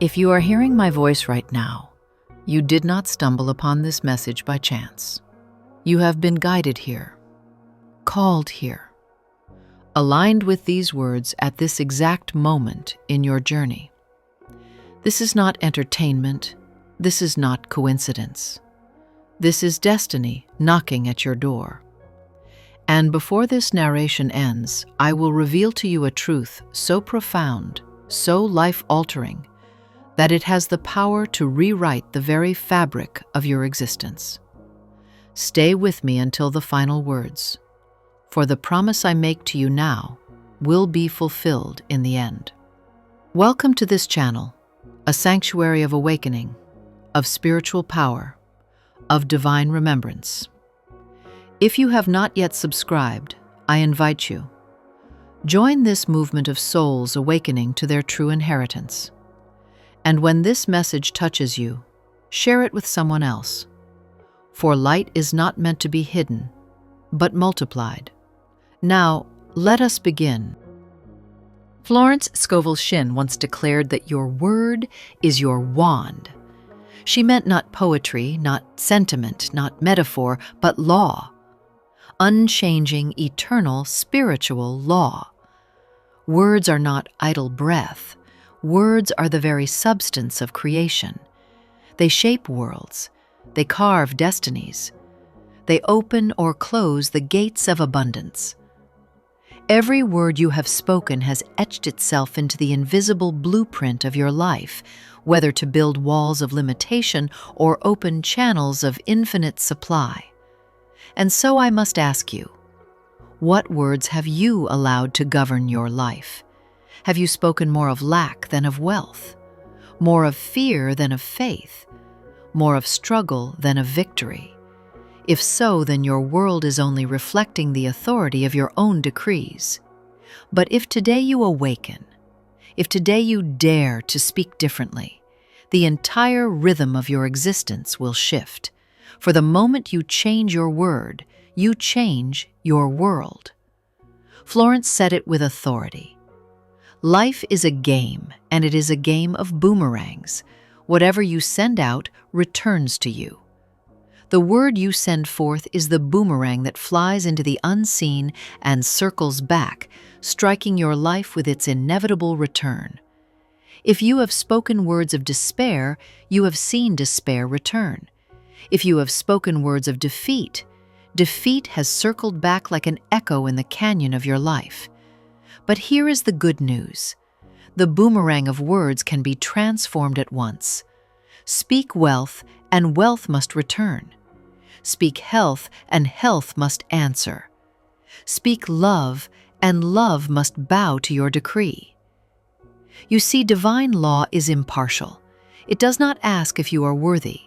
If you are hearing my voice right now, you did not stumble upon this message by chance. You have been guided here, called here, aligned with these words at this exact moment in your journey. This is not entertainment. This is not coincidence. This is destiny knocking at your door. And before this narration ends, I will reveal to you a truth so profound, so life-altering, that it has the power to rewrite the very fabric of your existence. Stay with me until the final words, for the promise I make to you now will be fulfilled in the end. Welcome to this channel, a sanctuary of awakening, of spiritual power, of divine remembrance. If you have not yet subscribed, I invite you. Join this movement of souls awakening to their true inheritance. And when this message touches you, share it with someone else. For light is not meant to be hidden, but multiplied. Now, let us begin. Florence Scovel Shinn once declared that your word is your wand. She meant not poetry, not sentiment, not metaphor, but law. Unchanging, eternal, spiritual law. Words are not idle breath. Words are the very substance of creation. They shape worlds. They carve destinies. They open or close the gates of abundance. Every word you have spoken has etched itself into the invisible blueprint of your life, whether to build walls of limitation or open channels of infinite supply. And so I must ask you, what words have you allowed to govern your life? Have you spoken more of lack than of wealth? More of fear than of faith? More of struggle than of victory? If so, then your world is only reflecting the authority of your own decrees. But if today you awaken, if today you dare to speak differently, the entire rhythm of your existence will shift. For the moment you change your word, you change your world. Florence said it with authority. Life is a game, and it is a game of boomerangs. Whatever you send out returns to you. The word you send forth is the boomerang that flies into the unseen and circles back, striking your life with its inevitable return. If you have spoken words of despair, you have seen despair return. If you have spoken words of defeat, defeat has circled back like an echo in the canyon of your life. But here is the good news. The boomerang of words can be transformed at once. Speak wealth, and wealth must return. Speak health, and health must answer. Speak love, and love must bow to your decree. You see, divine law is impartial. It does not ask if you are worthy.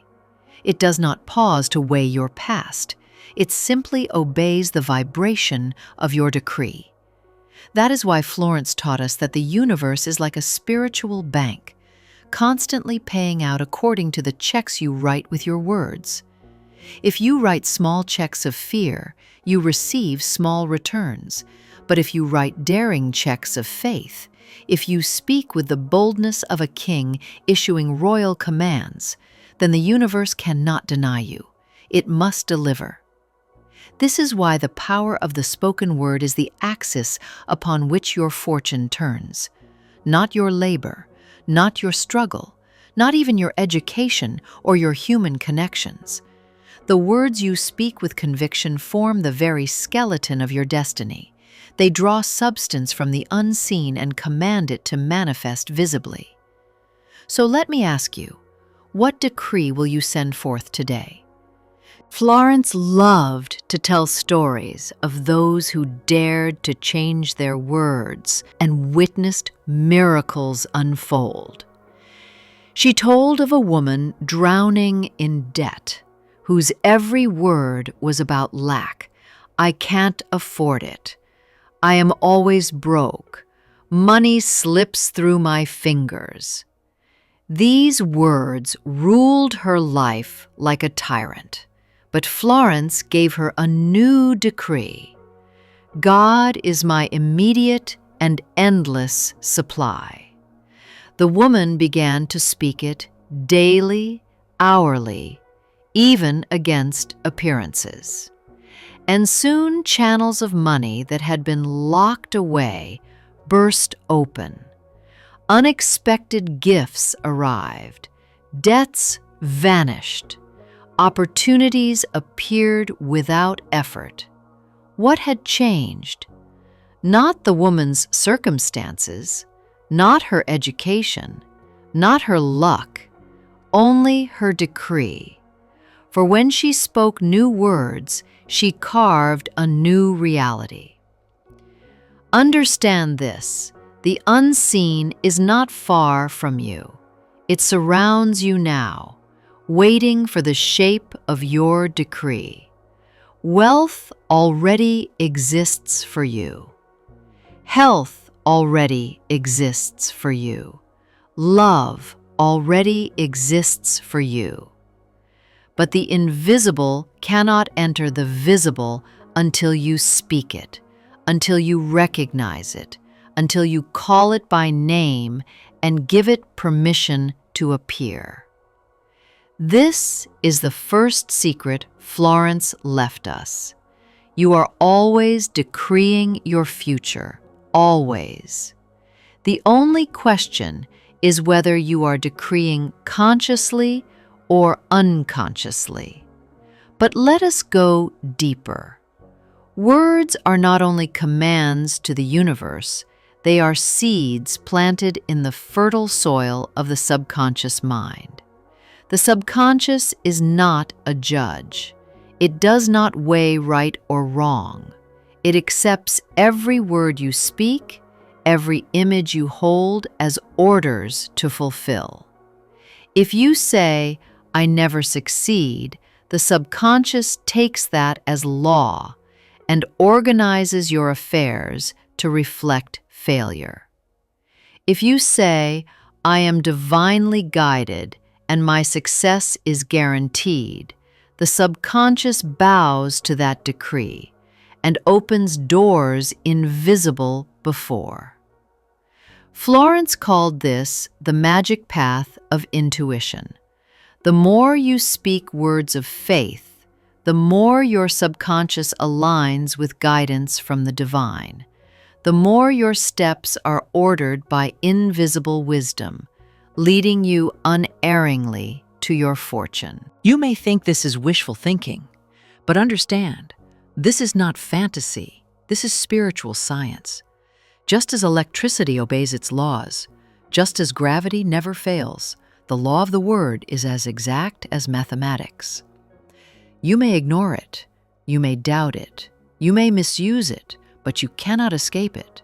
It does not pause to weigh your past. It simply obeys the vibration of your decree. That is why Florence taught us that the universe is like a spiritual bank, constantly paying out according to the checks you write with your words. If you write small checks of fear, you receive small returns. But if you write daring checks of faith, if you speak with the boldness of a king issuing royal commands, then the universe cannot deny you. It must deliver. This is why the power of the spoken word is the axis upon which your fortune turns. Not your labor, not your struggle, not even your education or your human connections. The words you speak with conviction form the very skeleton of your destiny. They draw substance from the unseen and command it to manifest visibly. So let me ask you, what decree will you send forth today? Florence loved to tell stories of those who dared to change their words and witnessed miracles unfold. She told of a woman drowning in debt, whose every word was about lack. I can't afford it. I am always broke. Money slips through my fingers. These words ruled her life like a tyrant. But Florence gave her a new decree. God is my immediate and endless supply. The woman began to speak it daily, hourly, even against appearances. And soon channels of money that had been locked away burst open. Unexpected gifts arrived. Debts vanished. Opportunities appeared without effort. What had changed? Not the woman's circumstances, not her education, not her luck, only her decree. For when she spoke new words, she carved a new reality. Understand this: the unseen is not far from you. It surrounds you now, waiting for the shape of your decree. Wealth already exists for you. Health already exists for you. Love already exists for you. But the invisible cannot enter the visible until you speak it, until you recognize it, until you call it by name and give it permission to appear. This is the first secret Florence left us. You are always decreeing your future, always. The only question is whether you are decreeing consciously or unconsciously. But let us go deeper. Words are not only commands to the universe, they are seeds planted in the fertile soil of the subconscious mind. The subconscious is not a judge. It does not weigh right or wrong. It accepts every word you speak, every image you hold as orders to fulfill. If you say, "I never succeed," the subconscious takes that as law and organizes your affairs to reflect failure. If you say, "I am divinely guided and my success is guaranteed," the subconscious bows to that decree and opens doors invisible before. Florence called this the magic path of intuition. The more you speak words of faith, the more your subconscious aligns with guidance from the divine. The more your steps are ordered by invisible wisdom, leading you unerringly to your fortune. You may think this is wishful thinking, but understand, this is not fantasy. This is spiritual science. Just as electricity obeys its laws, just as gravity never fails, the law of the word is as exact as mathematics. You may ignore it, you may doubt it, you may misuse it, but you cannot escape it.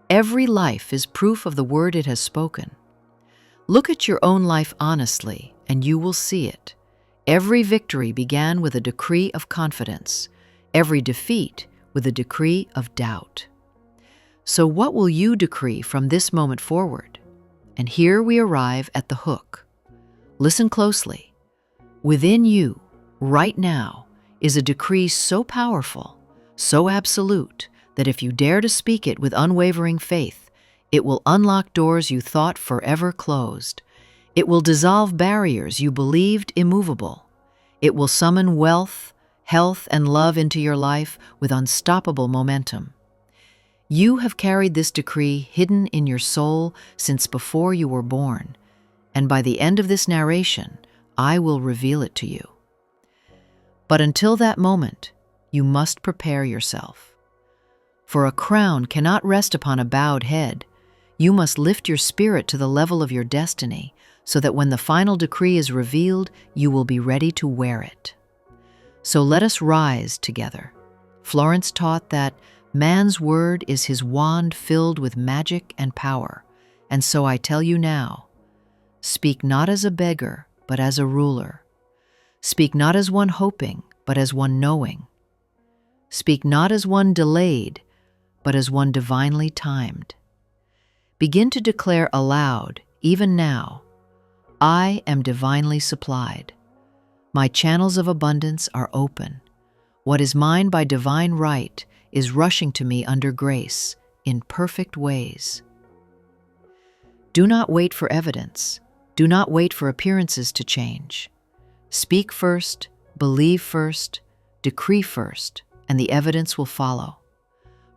Every life is proof of the word it has spoken. Look at your own life honestly, and you will see it. Every victory began with a decree of confidence, every defeat with a decree of doubt. So what will you decree from this moment forward? And here we arrive at the hook. Listen closely. Within you, right now, is a decree so powerful, so absolute, that if you dare to speak it with unwavering faith, it will unlock doors you thought forever closed. It will dissolve barriers you believed immovable. It will summon wealth, health, and love into your life with unstoppable momentum. You have carried this decree hidden in your soul since before you were born, and by the end of this narration, I will reveal it to you. But until that moment, you must prepare yourself. For a crown cannot rest upon a bowed head. You must lift your spirit to the level of your destiny, so that when the final decree is revealed, you will be ready to wear it. So let us rise together. Florence taught that man's word is his wand filled with magic and power, and so I tell you now, speak not as a beggar, but as a ruler. Speak not as one hoping, but as one knowing. Speak not as one delayed, but as one divinely timed. Begin to declare aloud, even now, I am divinely supplied. My channels of abundance are open. What is mine by divine right is rushing to me under grace in perfect ways. Do not wait for evidence. Do not wait for appearances to change. Speak first, believe first, decree first, and the evidence will follow.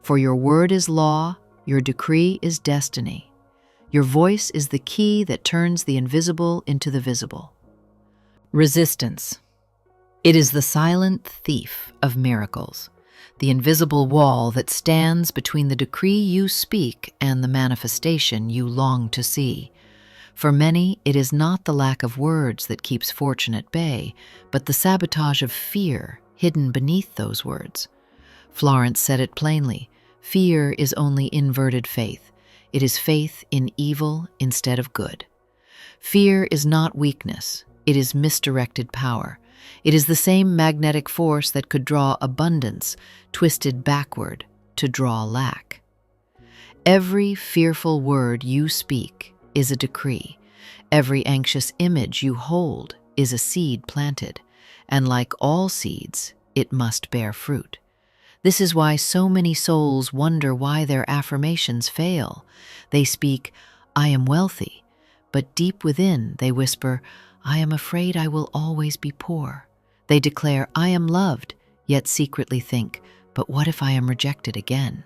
For your word is law, your decree is destiny. Your voice is the key that turns the invisible into the visible. Resistance. It is the silent thief of miracles, the invisible wall that stands between the decree you speak and the manifestation you long to see. For many, it is not the lack of words that keeps fortune at bay, but the sabotage of fear hidden beneath those words. Florence said it plainly: fear is only inverted faith. It is faith in evil instead of good. Fear is not weakness. It is misdirected power. It is the same magnetic force that could draw abundance, twisted backward to draw lack. Every fearful word you speak is a decree. Every anxious image you hold is a seed planted, and like all seeds, it must bear fruit. This is why so many souls wonder why their affirmations fail. They speak, "I am wealthy," but deep within they whisper, "I am afraid I will always be poor." They declare, "I am loved," yet secretly think, "But what if I am rejected again?"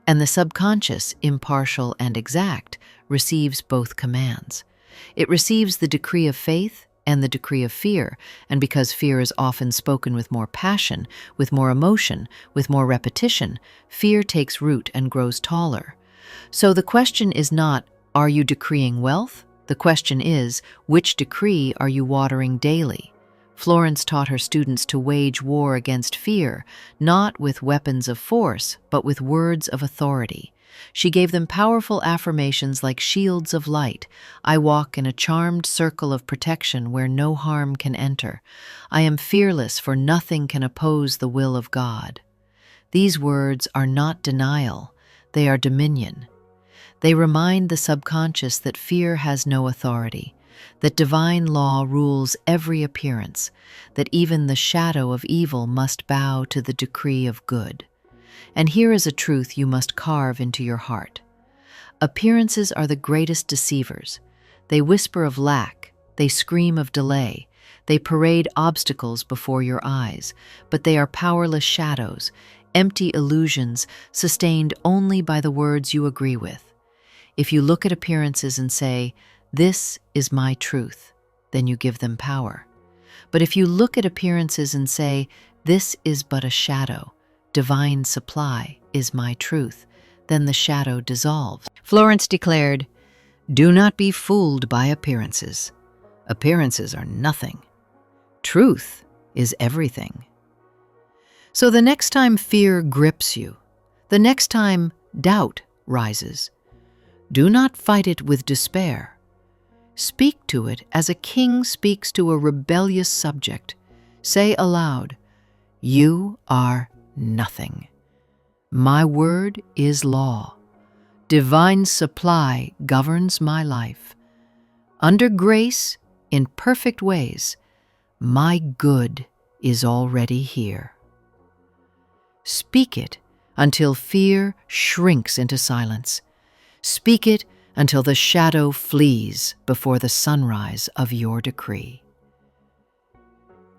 And the subconscious, impartial and exact, receives both commands. It receives the decree of faith and the decree of fear, and because fear is often spoken with more passion, with more emotion, with more repetition, fear takes root and grows taller. So the question is not, are you decreeing wealth? The question is, which decree are you watering daily? Florence taught her students to wage war against fear, not with weapons of force, but with words of authority. She gave them powerful affirmations like shields of light. "I walk in a charmed circle of protection where no harm can enter. I am fearless, for nothing can oppose the will of God." These words are not denial, they are dominion. They remind the subconscious that fear has no authority, that divine law rules every appearance, that even the shadow of evil must bow to the decree of good. And here is a truth you must carve into your heart. Appearances are the greatest deceivers. They whisper of lack, they scream of delay, they parade obstacles before your eyes, but they are powerless shadows, empty illusions sustained only by the words you agree with. If you look at appearances and say, "This is my truth," then you give them power. But if you look at appearances and say, "This is but a shadow, divine supply is my truth," then the shadow dissolves. Florence declared, "Do not be fooled by appearances. Appearances are nothing. Truth is everything." So the next time fear grips you, the next time doubt rises, do not fight it with despair. Speak to it as a king speaks to a rebellious subject. Say aloud, "You are nothing. My word is law. Divine supply governs my life. Under grace, in perfect ways, my good is already here." Speak it until fear shrinks into silence. Speak it until the shadow flees before the sunrise of your decree.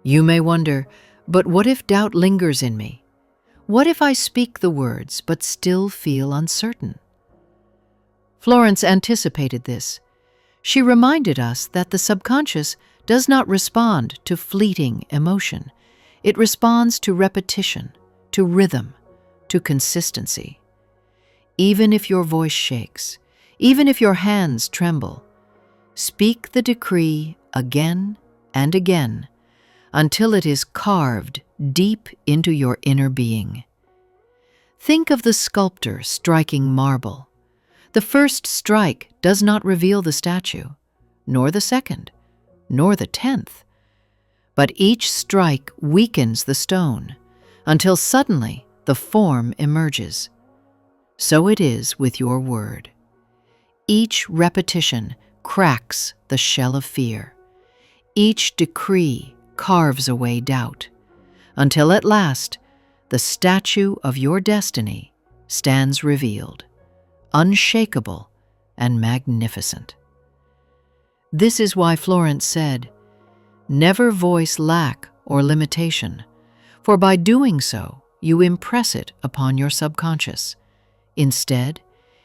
You may wonder, but what if doubt lingers in me? What if I speak the words but still feel uncertain? Florence anticipated this. She reminded us that the subconscious does not respond to fleeting emotion. It responds to repetition, to rhythm, to consistency. Even if your voice shakes, even if your hands tremble, speak the decree again and again until it is carved deep into your inner being. Think of the sculptor striking marble. The first strike does not reveal the statue, nor the second, nor the 10th. But each strike weakens the stone until suddenly the form emerges. So it is with your word. Each repetition cracks the shell of fear. Each decree carves away doubt, until at last the statue of your destiny stands revealed, unshakable, and magnificent. This is why Florence said, "Never voice lack or limitation, for by doing so, you impress it upon your subconscious. Instead,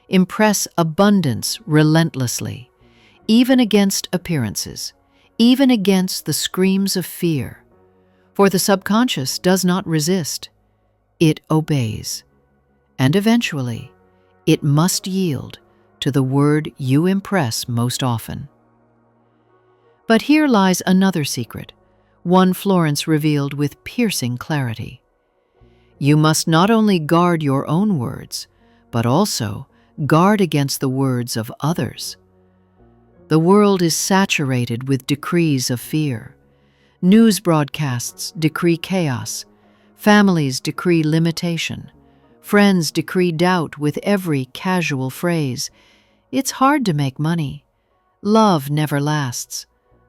impress abundance relentlessly, even against appearances, even against the screams of fear. For the subconscious does not resist, it obeys. And eventually, it must yield to the word you impress most often." But here lies another secret, one Florence revealed with piercing clarity. You must not only guard your own words, but also guard against the words of others. The world is saturated with decrees of fear. News broadcasts decree chaos. Families decree limitation. Friends decree doubt with every casual phrase. It's hard to make money. Love never lasts.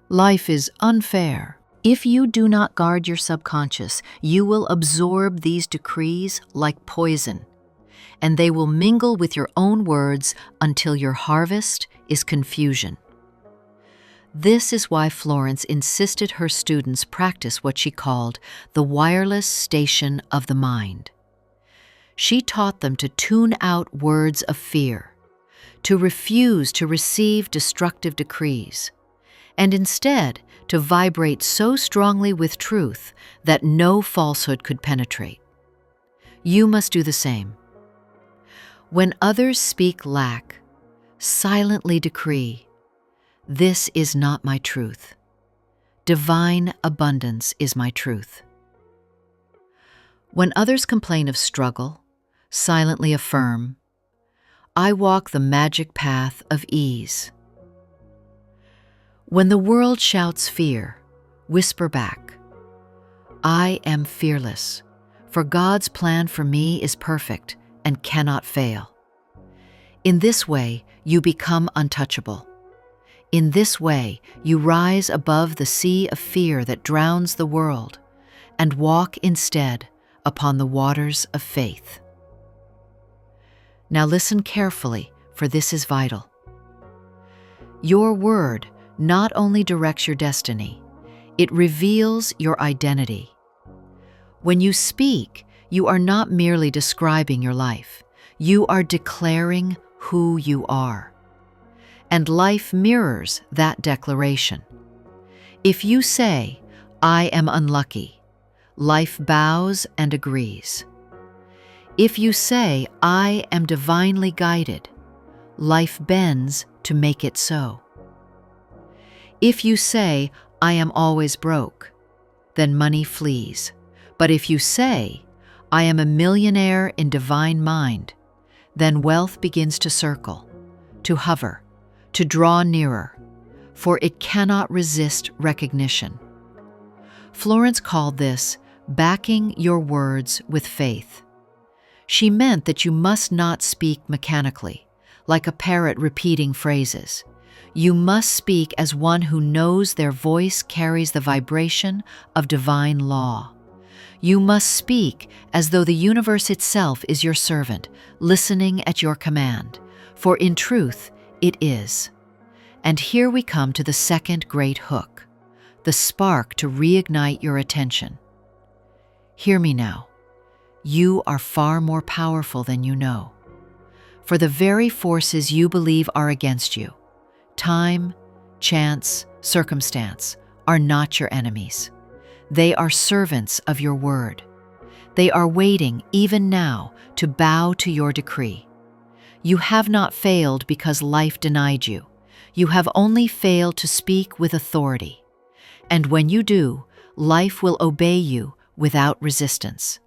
Life is unfair. If you do not guard your subconscious, you will absorb these decrees like poison, and they will mingle with your own words until your harvest is confusion. This is why Florence insisted her students practice what she called the wireless station of the mind. She taught them to tune out words of fear, to refuse to receive destructive decrees, and instead to vibrate so strongly with truth that no falsehood could penetrate. You must do the same. When others speak lack, silently decree, "This is not my truth. Divine abundance is my truth." When others complain of struggle, silently affirm, "I walk the magic path of ease." When the world shouts fear, whisper back, "I am fearless, for God's plan for me is perfect and cannot fail." In this way, you become untouchable. In this way, you rise above the sea of fear that drowns the world and walk instead upon the waters of faith. Now listen carefully, for this is vital. Your word not only directs your destiny, it reveals your identity. When you speak, you are not merely describing your life, you are declaring who you are. And life mirrors that declaration. If you say, "I am unlucky," life bows and agrees. If you say, "I am divinely guided," life bends to make it so. If you say, "I am always broke," then money flees. But if you say, "I am a millionaire in divine mind," then wealth begins to circle, to hover, to draw nearer, for it cannot resist recognition. Florence called this backing your words with faith. She meant that you must not speak mechanically, like a parrot repeating phrases. You must speak as one who knows their voice carries the vibration of divine law. You must speak as though the universe itself is your servant, listening at your command, for in truth it is. And here we come to the second great hook, the spark to reignite your attention. Hear me now. You are far more powerful than you know. For the very forces you believe are against you, time, chance, circumstance, are not your enemies. They are servants of your word. They are waiting, even now, to bow to your decree. You have not failed because life denied you. You have only failed to speak with authority. And when you do, life will obey you without resistance.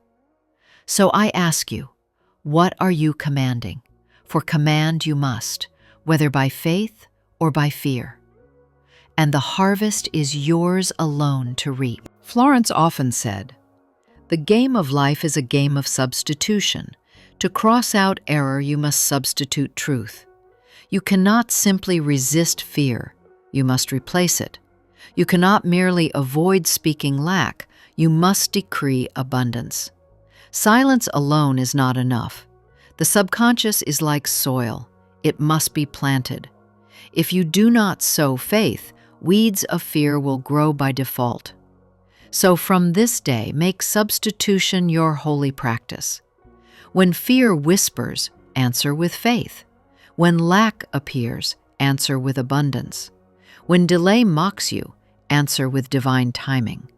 So I ask you, what are you commanding? For command you must, whether by faith or by fear. And the harvest is yours alone to reap. Florence often said, "The game of life is a game of substitution. To cross out error, you must substitute truth. You cannot simply resist fear, you must replace it. You cannot merely avoid speaking lack, you must decree abundance. Silence alone is not enough. The subconscious is like soil. it must be planted. If you do not sow faith, weeds of fear will grow by default. So from this day, make substitution your holy practice. When fear whispers, answer with faith. When lack appears, answer with abundance. When delay mocks you, answer with divine timing.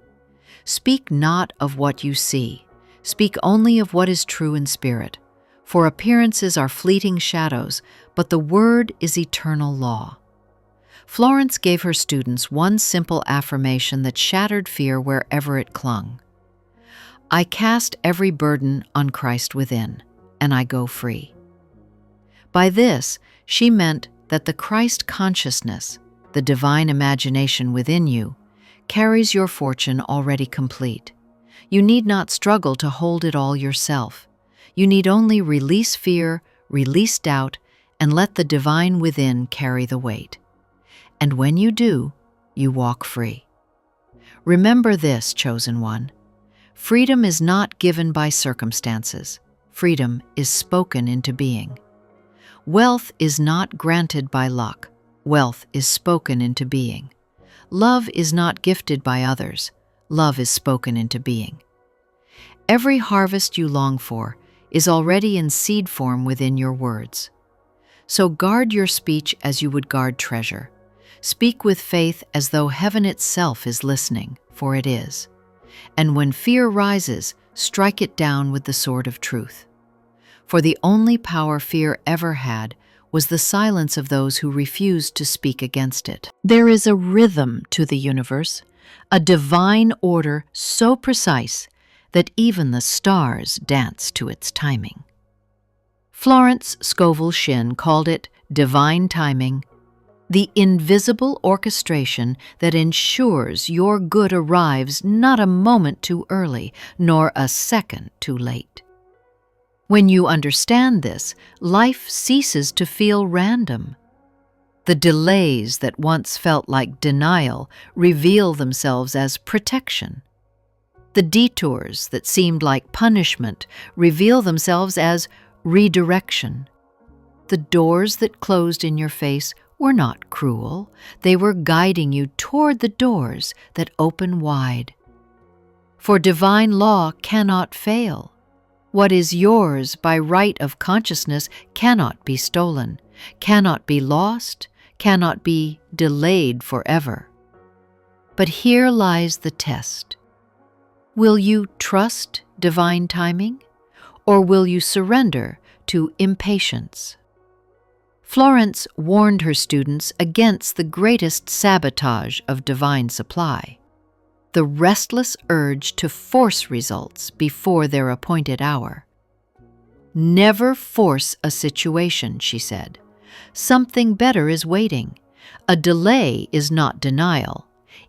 Speak not of what you see. Speak only of what is true in spirit. For appearances are fleeting shadows, but the word is eternal law. Florence gave her students one simple affirmation that shattered fear wherever it clung. I cast every burden on Christ within, and I go free. By this, she meant that the Christ consciousness, the divine imagination within you, carries your fortune already complete. You need not struggle to hold it all yourself. You need only release fear, release doubt, and let the divine within carry the weight. And when you do, you walk free. Remember this, chosen one. Freedom is not given by circumstances. Freedom is spoken into being. Wealth is not granted by luck. Wealth is spoken into being. Love is not gifted by others. Love is spoken into being. Every harvest you long for is already in seed form within your words. So guard your speech as you would guard treasure. Speak with faith as though heaven itself is listening, for it is. And when fear rises, strike it down with the sword of truth. For the only power fear ever had was the silence of those who refused to speak against it. There is a rhythm to the universe, a divine order so precise that even the stars dance to its timing. Florence Scovel Shinn called it divine timing, the invisible orchestration that ensures your good arrives not a moment too early, nor a second too late. When you understand this, life ceases to feel random. The delays that once felt like denial reveal themselves as protection. The detours that seemed like punishment reveal themselves as redirection. The doors that closed in your face were not cruel. They were guiding you toward the doors that open wide. For divine law cannot fail. What is yours by right of consciousness cannot be stolen, cannot be lost, cannot be delayed forever. But here lies the test. Will you trust divine timing, or will you surrender to impatience? Florence warned her students against the greatest sabotage of divine supply, the restless urge to force results before their appointed hour. Never force a situation, she said. Something better is waiting. A delay is not denial.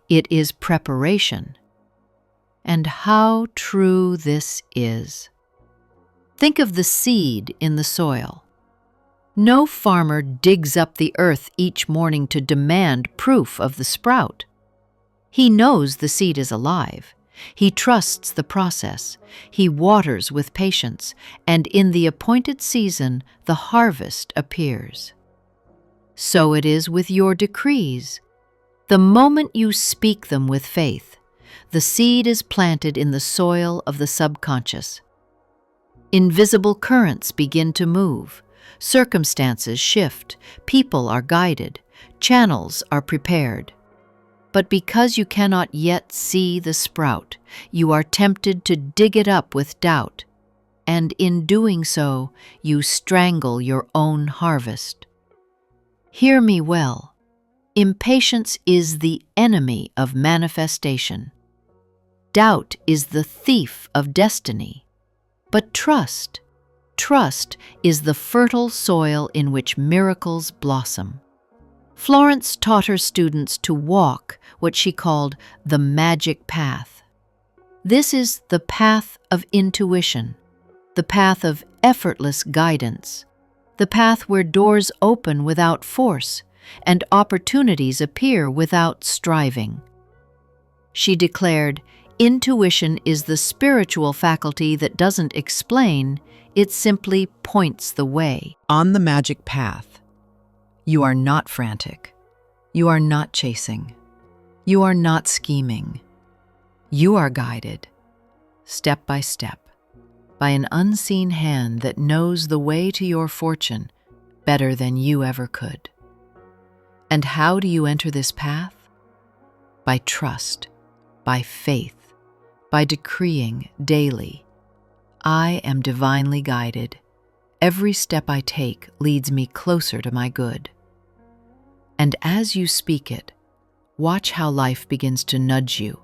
It is preparation. And how true this is. Think of the seed in the soil. No farmer digs up the earth each morning to demand proof of the sprout. He knows the seed is alive. He trusts the process. He waters with patience, and in the appointed season, the harvest appears. So it is with your decrees. The moment you speak them with faith, the seed is planted in the soil of the subconscious. Invisible currents begin to move. Circumstances shift, people are guided, channels are prepared. But because you cannot yet see the sprout, you are tempted to dig it up with doubt, and in doing so, you strangle your own harvest. Hear me well. Impatience is the enemy of manifestation. Doubt is the thief of destiny. But trust is the fertile soil in which miracles blossom. Florence taught her students to walk what she called the magic path. This is the path of intuition, the path of effortless guidance, the path where doors open without force and opportunities appear without striving. She declared, intuition is the spiritual faculty that doesn't explain, it simply points the way. On the magic path, You are not frantic. You are not chasing. You are not scheming. You are guided, step by step, by an unseen hand that knows the way to your fortune better than you ever could. And how do you enter this path? By trust, by faith, by decreeing daily, I am divinely guided. Every step I take leads me closer to my good. And as you speak it, watch how life begins to nudge you.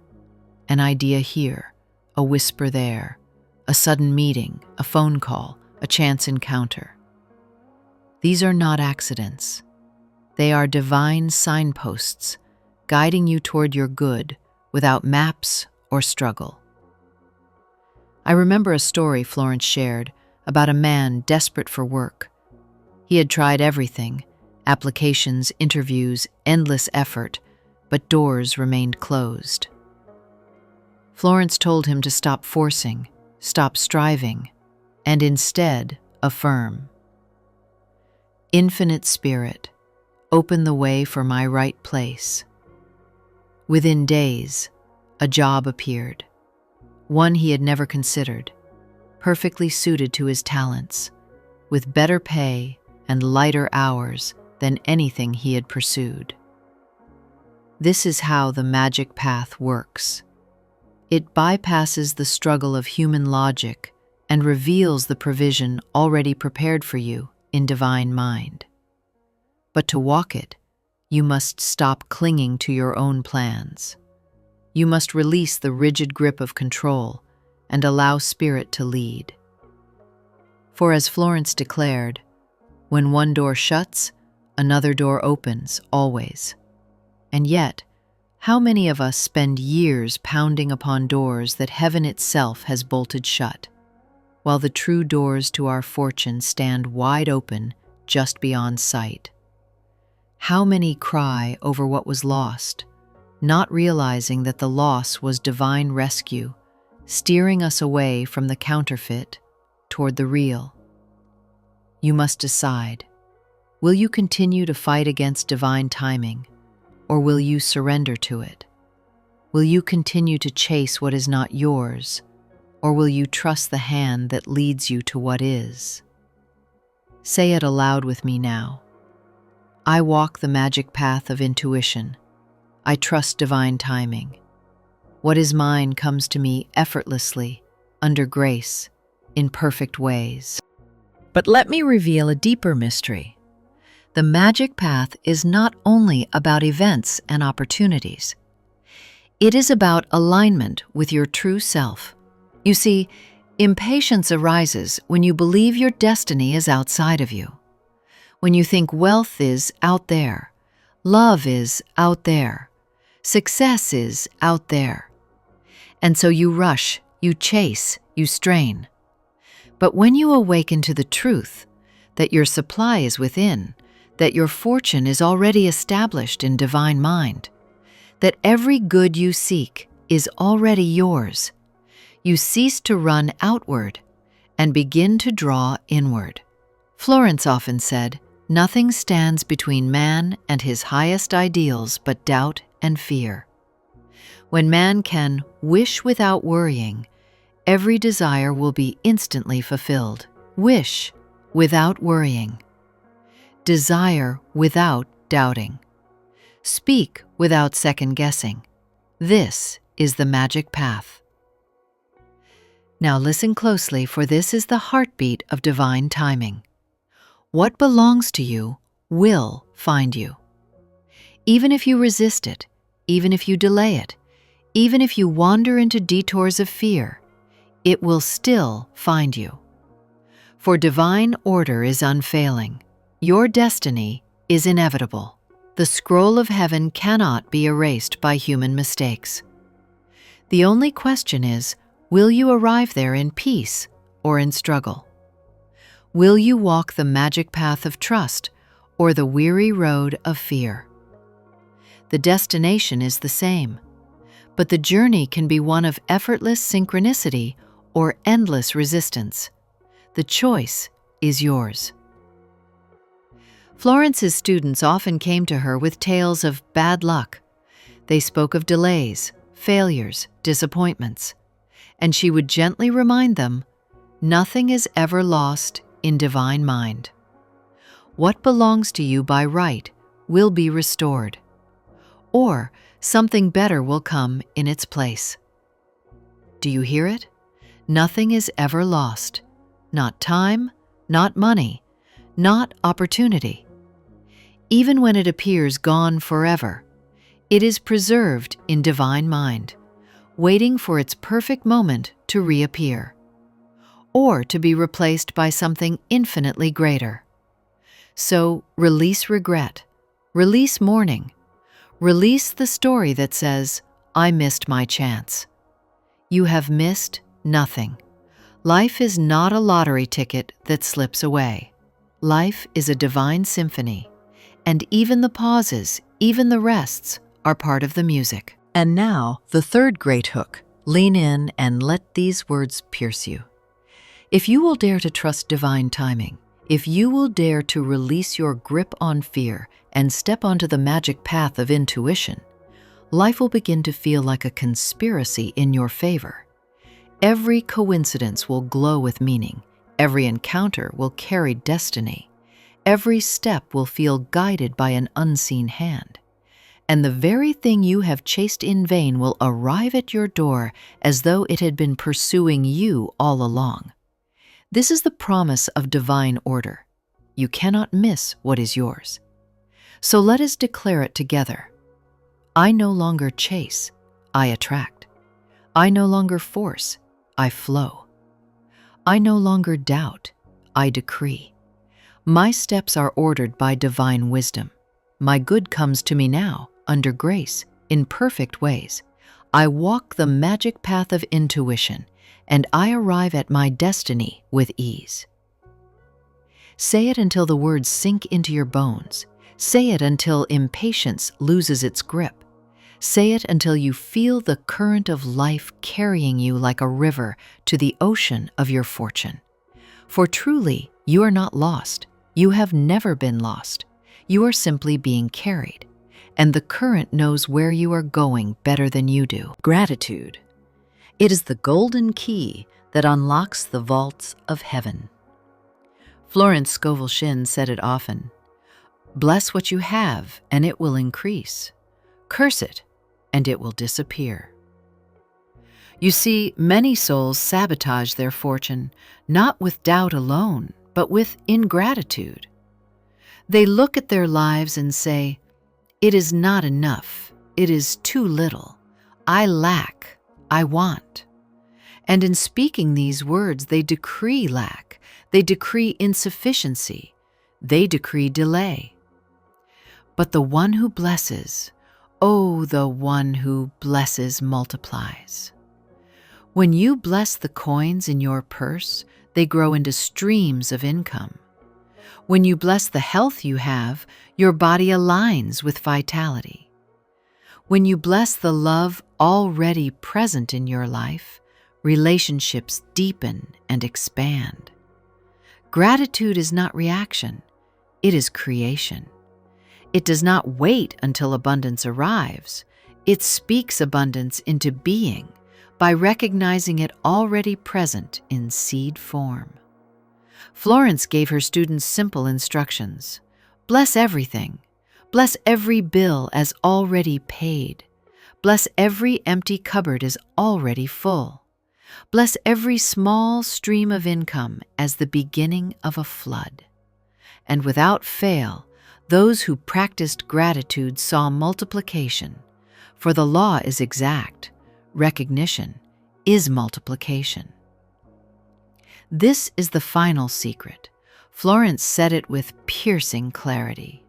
An idea here, a whisper there, a sudden meeting, a phone call, a chance encounter. These are not accidents. They are divine signposts guiding you toward your good without maps or struggle. I remember a story Florence shared about a man desperate for work. He had tried everything, applications, interviews, endless effort, but doors remained closed. Florence told him to stop forcing, stop striving, and instead affirm. Infinite Spirit, open the way for my right place. Within days, a job appeared, one he had never considered, perfectly suited to his talents, with better pay and lighter hours than anything he had pursued. This is how the magic path works. It bypasses the struggle of human logic and reveals the provision already prepared for you in divine mind. But to walk it, you must stop clinging to your own plans. You must release the rigid grip of control and allow Spirit to lead. For as Florence declared, when one door shuts, another door opens always. And yet, how many of us spend years pounding upon doors that heaven itself has bolted shut, while the true doors to our fortune stand wide open just beyond sight? How many cry over what was lost, not realizing that the loss was divine rescue, steering us away from the counterfeit toward the real? You must decide. Will you continue to fight against divine timing, or will you surrender to it? Will you continue to chase what is not yours, or will you trust the hand that leads you to what is? Say it aloud with me now. I walk the magic path of intuition. I trust divine timing. What is mine comes to me effortlessly, under grace, in perfect ways. But let me reveal a deeper mystery. The magic path is not only about events and opportunities. It is about alignment with your true self. You see, impatience arises when you believe your destiny is outside of you. When you think wealth is out there, love is out there, success is out there. And so you rush, you chase, you strain. But when you awaken to the truth that your supply is within, that your fortune is already established in divine mind, that every good you seek is already yours, you cease to run outward and begin to draw inward. Florence often said, "Nothing stands between man and his highest ideals but doubt and fear." When man can wish without worrying, every desire will be instantly fulfilled. Wish without worrying. Desire without doubting. Speak without second-guessing. This is the magic path. Now listen closely, for this is the heartbeat of divine timing. What belongs to you will find you. Even if you resist it, even if you delay it, even if you wander into detours of fear, it will still find you. For divine order is unfailing. Your destiny is inevitable. The scroll of heaven cannot be erased by human mistakes. The only question is, will you arrive there in peace or in struggle? Will you walk the magic path of trust or the weary road of fear? The destination is the same, but the journey can be one of effortless synchronicity or endless resistance. The choice is yours. Florence's students often came to her with tales of bad luck. They spoke of delays, failures, disappointments, and she would gently remind them, nothing is ever lost in divine mind. What belongs to you by right will be restored, or something better will come in its place. Do you hear it? Nothing is ever lost. Not time, not money, not opportunity. Even when it appears gone forever, it is preserved in divine mind, waiting for its perfect moment to reappear, or to be replaced by something infinitely greater. So release regret, release mourning, release the story that says, I missed my chance. You have missed nothing. Life is not a lottery ticket that slips away. Life is a divine symphony, and even the pauses, even the rests, are part of the music. And now, the third great hook. Lean in and let these words pierce you. If you will dare to trust divine timing, if you will dare to release your grip on fear and step onto the magic path of intuition, life will begin to feel like a conspiracy in your favor. Every coincidence will glow with meaning. Every encounter will carry destiny. Every step will feel guided by an unseen hand. And the very thing you have chased in vain will arrive at your door as though it had been pursuing you all along. This is the promise of divine order. You cannot miss what is yours. So let us declare it together. I no longer chase, I attract. I no longer force, I flow. I no longer doubt, I decree. My steps are ordered by divine wisdom. My good comes to me now, under grace, in perfect ways. I walk the magic path of intuition, and I arrive at my destiny with ease. Say it until the words sink into your bones. Say it until impatience loses its grip. Say it until you feel the current of life carrying you like a river to the ocean of your fortune. For truly, you are not lost. You have never been lost. You are simply being carried, and the current knows where you are going better than you do. Gratitude. It is the golden key that unlocks the vaults of heaven. Florence Scovel Shinn said it often. Bless what you have, and it will increase. Curse it, and it will disappear. You see, many souls sabotage their fortune, not with doubt alone, but with ingratitude. They look at their lives and say, it is not enough, it is too little, I lack, I want. And in speaking these words, they decree lack, they decree insufficiency, they decree delay. But the one who blesses, oh, the one who blesses multiplies. When you bless the coins in your purse, they grow into streams of income. When you bless the health you have, your body aligns with vitality. When you bless the love already present in your life, relationships deepen and expand. Gratitude is not reaction, it is creation. It does not wait until abundance arrives. It speaks abundance into being by recognizing it already present in seed form. Florence gave her students simple instructions. Bless everything. Bless every bill as already paid. Bless every empty cupboard as already full. Bless every small stream of income as the beginning of a flood. And without fail, those who practiced gratitude saw multiplication, for the law is exact. Recognition is multiplication. This is the final secret. Florence said it with piercing clarity.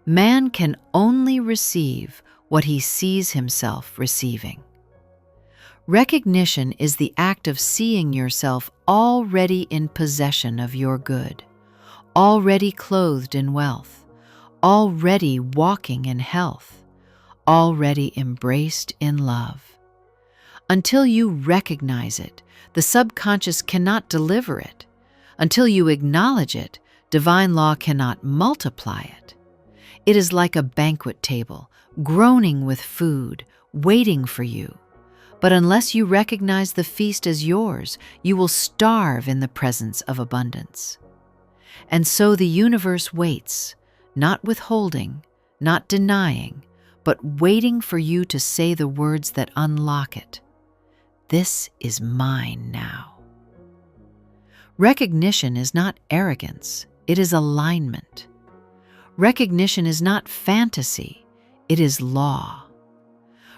Man can only receive what he sees himself receiving. Recognition is the act of seeing yourself already in possession of your good, already clothed in wealth, already walking in health, already embraced in love. Until you recognize it, the subconscious cannot deliver it. Until you acknowledge it, divine law cannot multiply it. It is like a banquet table, groaning with food, waiting for you. But unless you recognize the feast as yours, you will starve in the presence of abundance. And so the universe waits, not withholding, not denying, but waiting for you to say the words that unlock it. This is mine now. Recognition is not arrogance, it is alignment. Recognition is not fantasy, it is law.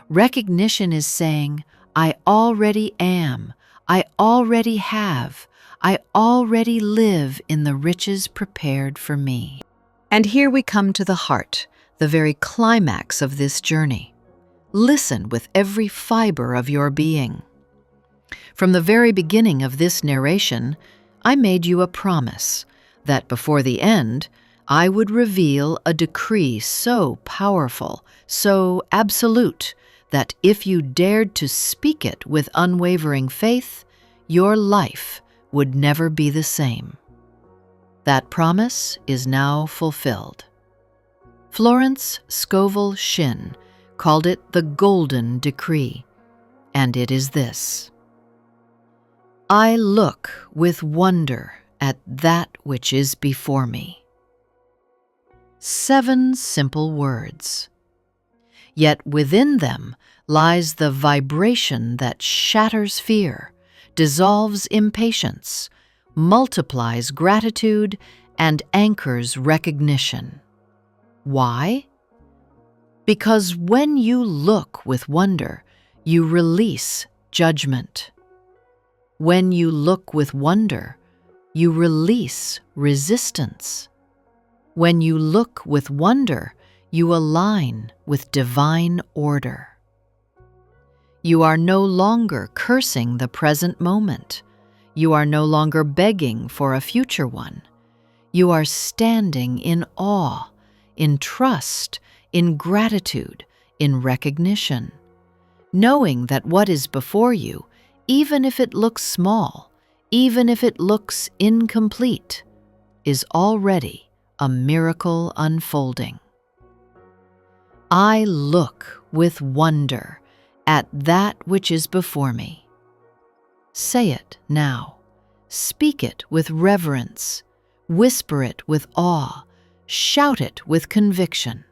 Recognition is saying, I already am, I already have, I already live in the riches prepared for me. And here we come to the heart, the very climax of this journey. Listen with every fiber of your being. From the very beginning of this narration, I made you a promise that before the end, I would reveal a decree so powerful, so absolute, that if you dared to speak it with unwavering faith, your life would never be the same. That promise is now fulfilled. Florence Scovel Shinn called it the Golden Decree, and it is this: I look with wonder at that which is before me. 7 simple words. Yet within them lies the vibration that shatters fear, dissolves impatience, multiplies gratitude, and anchors recognition. Why? Because when you look with wonder, you release judgment. When you look with wonder, you release resistance. When you look with wonder, you align with divine order. You are no longer cursing the present moment. You are no longer begging for a future one. You are standing in awe, in trust, in gratitude, in recognition, knowing that what is before you, even if it looks small, even if it looks incomplete, is already a miracle unfolding. I look with wonder at that which is before me. Say it now. Speak it with reverence. Whisper it with awe. Shout it with conviction.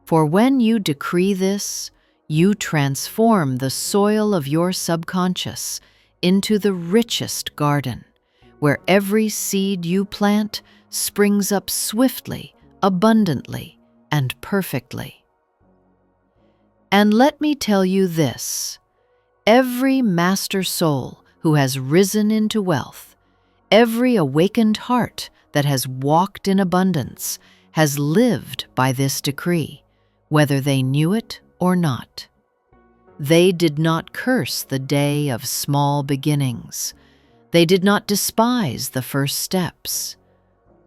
For when you decree this, you transform the soil of your subconscious into the richest garden, where every seed you plant springs up swiftly, abundantly, and perfectly. And let me tell you this: every master soul who has risen into wealth, every awakened heart that has walked in abundance, has lived by this decree, whether they knew it or not. They did not curse the day of small beginnings. They did not despise the first steps.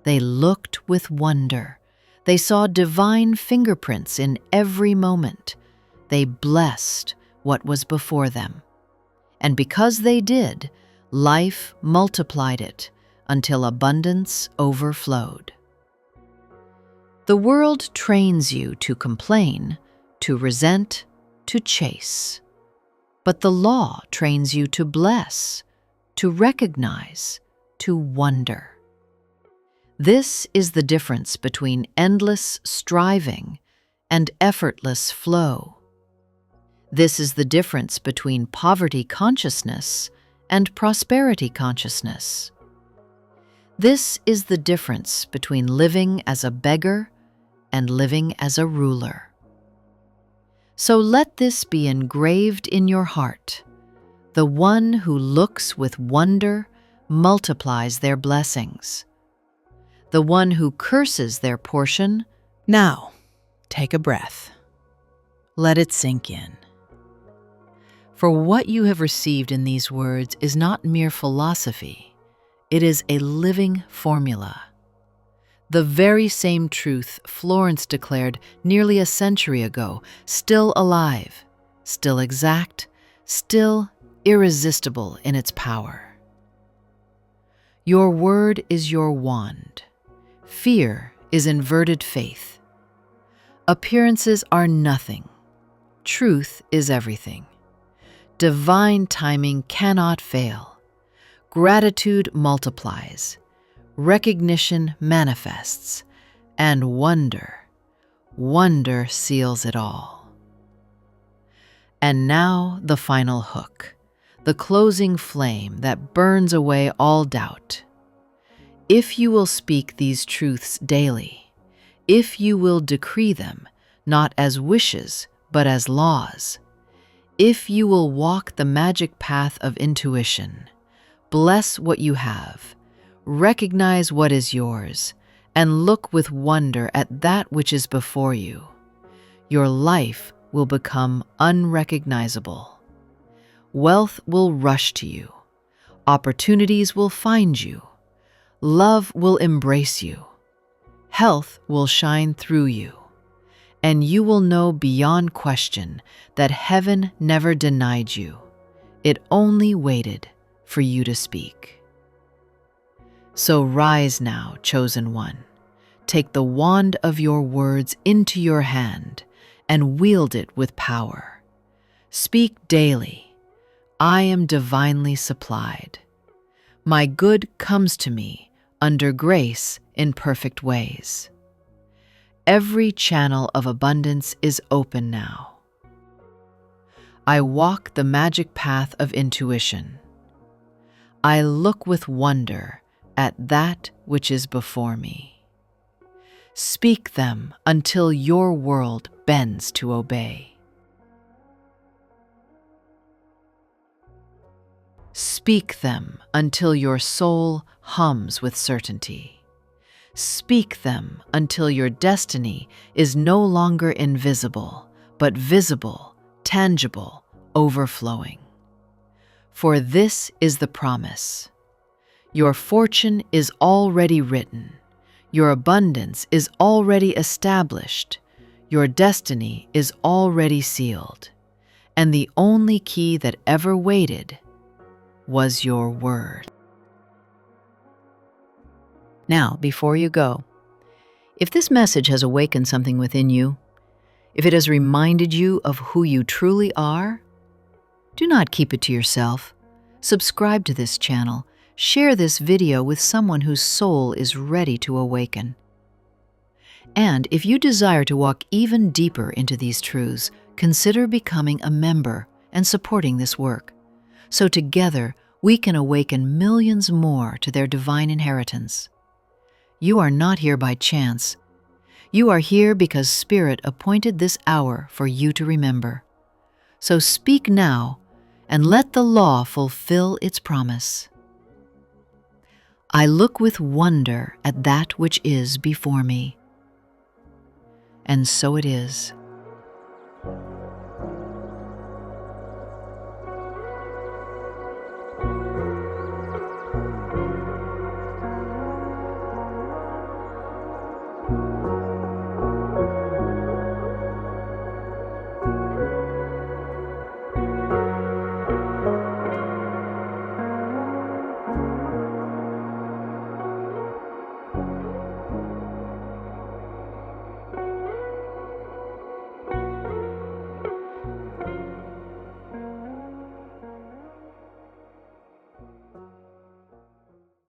They looked with wonder. They saw divine fingerprints in every moment. They blessed what was before them. And because they did, life multiplied it until abundance overflowed. The world trains you to complain, to resent, to chase. But the law trains you to bless, to recognize, to wonder. This is the difference between endless striving and effortless flow. This is the difference between poverty consciousness and prosperity consciousness. This is the difference between living as a beggar and living as a ruler. So let this be engraved in your heart. The one who looks with wonder multiplies their blessings. The one who curses their portion. Now, take a breath. Let it sink in. For what you have received in these words is not mere philosophy. It is a living formula. The very same truth Florence declared nearly a century ago, still alive, still exact, still irresistible in its power. Your word is your wand, Fear is inverted faith. Appearances are nothing. Truth is everything. Divine timing cannot fail. Gratitude multiplies. Recognition manifests. And wonder seals it all. And now the final hook, the closing flame that burns away all doubt. If you will speak these truths daily, if you will decree them not as wishes but as laws, if you will walk the magic path of intuition, bless what you have, recognize what is yours, and look with wonder at that which is before you, your life will become unrecognizable. Wealth will rush to you. Opportunities will find you. Love will embrace you. Health will shine through you. And you will know beyond question that heaven never denied you. It only waited for you to speak. So rise now, chosen one. Take the wand of your words into your hand and wield it with power. Speak daily. I am divinely supplied. My good comes to me under grace in perfect ways. Every channel of abundance is open now. I walk the magic path of intuition. I look with wonder at that which is before me. Speak them until your world bends to obey. Speak them until your soul hums with certainty. Speak them until your destiny is no longer invisible, but visible, tangible, overflowing. For this is the promise. Your fortune is already written. Your abundance is already established. Your destiny is already sealed. And the only key that ever waited was your word. Now, before you go, if this message has awakened something within you, if it has reminded you of who you truly are, do not keep it to yourself. Subscribe to this channel. Share this video with someone whose soul is ready to awaken. And if you desire to walk even deeper into these truths, consider becoming a member and supporting this work. So together, we can awaken millions more to their divine inheritance. You are not here by chance. You are here because Spirit appointed this hour for you to remember. So speak now and let the law fulfill its promise. I look with wonder at that which is before me. And so it is.